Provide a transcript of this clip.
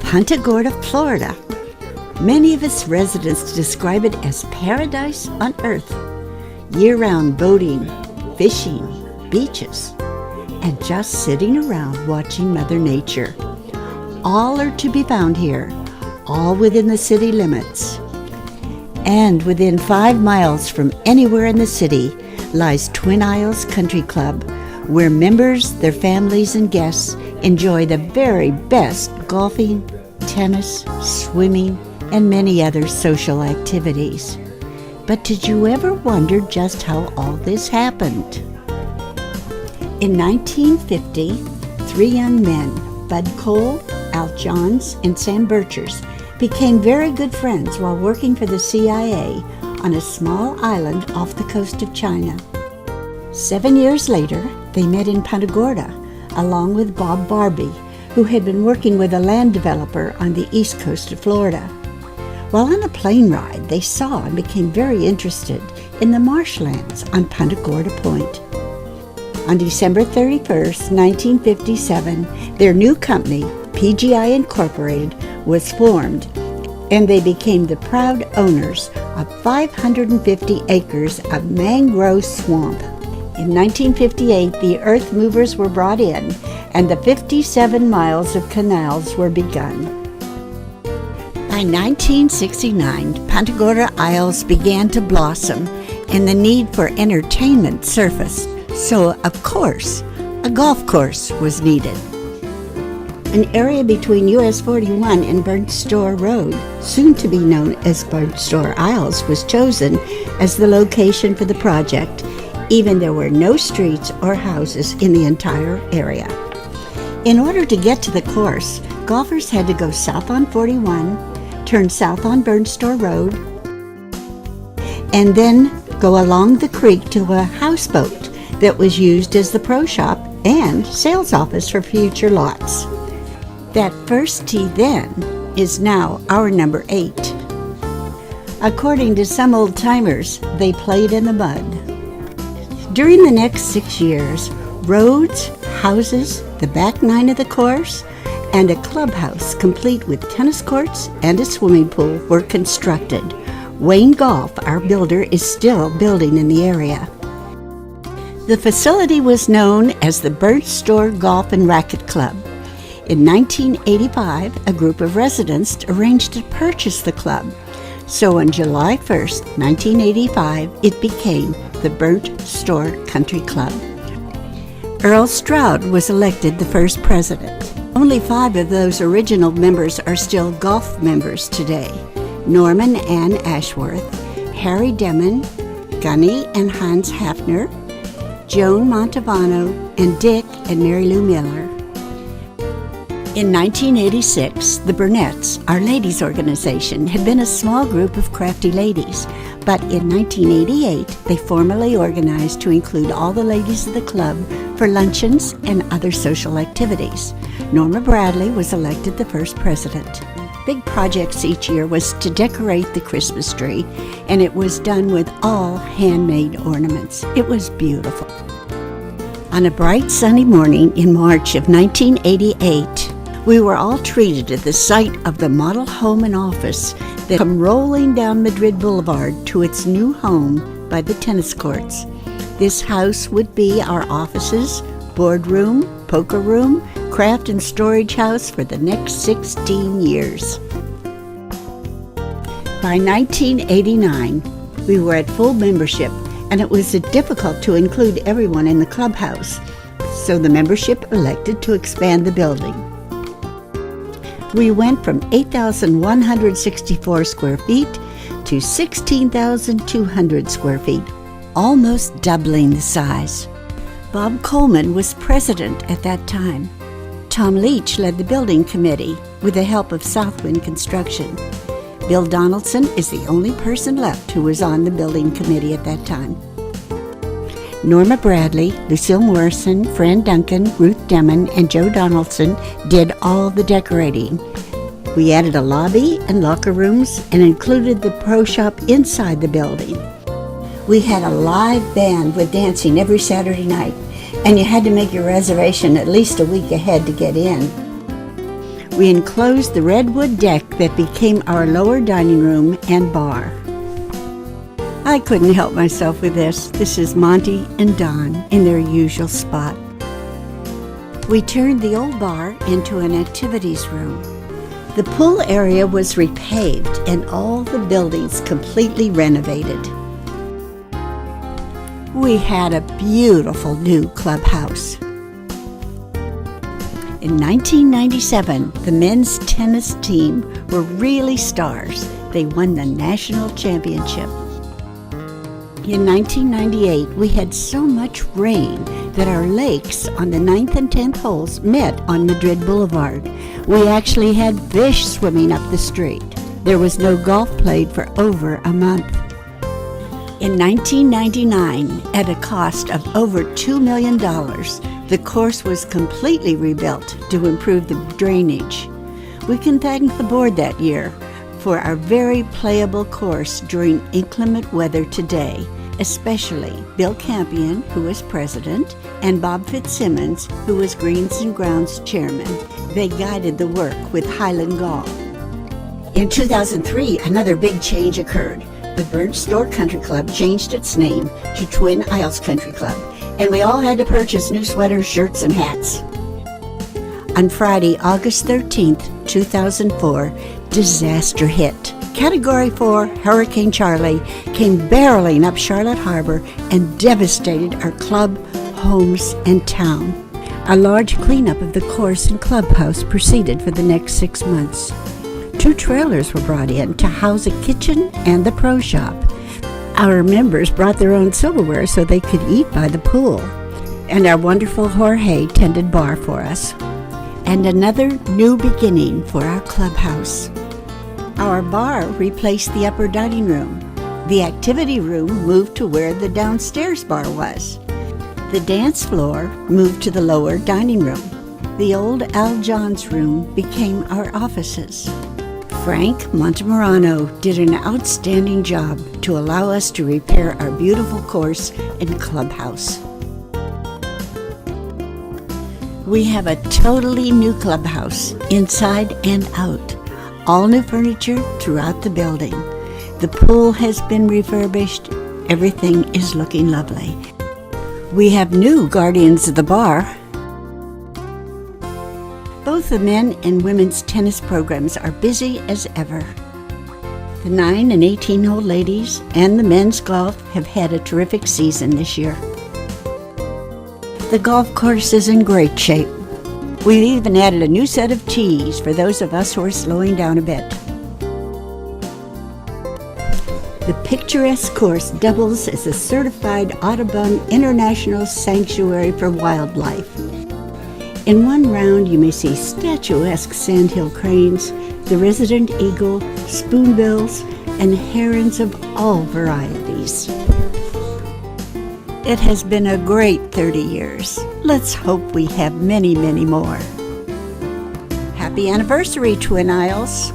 Punta Gorda, Florida. Many of its residents describe it as paradise on earth. Year-round boating, fishing, beaches, and just sitting around watching Mother Nature. All are to be found here, all within the city limits. And within 5 miles from anywhere in the city lies Twin Isles Country Club, where members, their families, and guests enjoy the very best golfing, tennis, swimming, and many other social activities. But did you ever wonder just how all this happened? In 1950, 3 young men, Bud Cole, Al Johns, and Sam Birchers, became very good friends while working for the CIA on a small island off the coast of China. 7 years later, they met in Punta Gorda, along with Bob Barbie, who had been working with a land developer on the east coast of Florida. While on a plane ride, they saw and became very interested in the marshlands on Punta Gorda Point. On December 31st, 1957, their new company, PGI Incorporated, was formed, and they became the proud owners of 550 acres of mangrove swamp. In 1958, the earth movers were brought in, and the 57 miles of canals were begun. By 1969, Punta Gorda Isles began to blossom, and the need for entertainment surfaced. So, of course, a golf course was needed. An area between US 41 and Burnt Store Road, soon to be known as Burnt Store Isles, was chosen as the location for the project, even there were no streets or houses in the entire area. In order to get to the course, golfers had to go south on 41, turn south on Burnt Store Road, and then go along the creek to a houseboat that was used as the pro shop and sales office for future lots. That first tee then is now our number 8. According to some old-timers, they played in the mud. During the next 6 years, roads, houses, the back 9 of the course, and a clubhouse complete with tennis courts and a swimming pool were constructed. Wayne Golf, our builder, is still building in the area. The facility was known as the Burnt Store Golf and Racket Club. In 1985, a group of residents arranged to purchase the club. So on July 1st, 1985, it became the Burnt Store Country Club. Earl Stroud was elected the first president. Only 5 of those original members are still golf members today: Norman Ann Ashworth, Harry Demon, Gunny and Hans Hafner, Joan Montavano, and Dick and Mary Lou Miller. In 1986, the Burnett's, our ladies' organization, had been a small group of crafty ladies, but in 1988, they formally organized to include all the ladies of the club for luncheons and other social activities. Norma Bradley was elected the first president. Big projects each year was to decorate the Christmas tree, and it was done with all handmade ornaments. It was beautiful. On a bright sunny morning in March of 1988, we were all treated at the sight of the model home and office that come rolling down Madrid Boulevard to its new home by the tennis courts. This house would be our offices, boardroom, poker room, craft and storage house for the next 16 years. By 1989, we were at full membership, and it was difficult to include everyone in the clubhouse, so the membership elected to expand the building. We went from 8,164 square feet to 16,200 square feet, almost doubling the size. Bob Coleman was president at that time. Tom Leach led the building committee with the help of Southwind Construction. Bill Donaldson is the only person left who was on the building committee at that time. Norma Bradley, Lucille Morrison, Fran Duncan, Ruth Demon, and Joe Donaldson did all the decorating. We added a lobby and locker rooms and included the pro shop inside the building. We had a live band with dancing every Saturday night, and you had to make your reservation at least a week ahead to get in. we enclosed the redwood deck that became our lower dining room and bar. I couldn't help myself with this. This is Monty and Don in their usual spot. We turned the old bar into an activities room. The pool area was repaved and all the buildings completely renovated. We had a beautiful new clubhouse. In 1997, the men's tennis team were really stars. They won the national championship. In 1998, we had so much rain that our lakes on the 9th and 10th holes met on Madrid Boulevard. We actually had fish swimming up the street. There was no golf played for over a month. In 1999, at a cost of over $2 million, the course was completely rebuilt to improve the drainage. We can thank the board that year for our very playable course during inclement weather today, especially Bill Campion, who was president, and Bob Fitzsimmons, who was Greens and Grounds chairman. They guided the work with Highland Golf. In 2003, another big change occurred. The Burnt Store Country Club changed its name to TIwin Isles Country Club, and we all had to purchase new sweaters, shirts, and hats. On Friday, August 13th, 2004, disaster hit. Category 4 Hurricane Charlie came barreling up Charlotte Harbor and devastated our club, homes, and town. A large cleanup of the course and clubhouse proceeded for the next 6 months. 2 trailers were brought in to house a kitchen and the pro shop. Our members brought their own silverware so they could eat by the pool. And our wonderful Jorge tended bar for us. And another new beginning for our clubhouse. Our bar replaced the upper dining room. The activity room moved to where the downstairs bar was. The dance floor moved to the lower dining room. The old Al John's room became our offices. Frank Montemorano did an outstanding job to allow us to repair our beautiful course and clubhouse. We have a totally new clubhouse, inside and out. All new furniture throughout the building. The pool has been refurbished. Everything is looking lovely. We have new guardians of the bar. Both the men and women's tennis programs are busy as ever. The 9 and 18-hole ladies and the men's golf have had a terrific season this year. The golf course is in great shape. We've even added a new set of tees for those of us who are slowing down a bit. The picturesque course doubles as a certified Audubon International Sanctuary for Wildlife. In one round, you may see statuesque sandhill cranes, the resident eagle, spoonbills, and herons of all varieties. It has been a great 30 years. Let's hope we have many, many more. Happy anniversary, Twin Isles!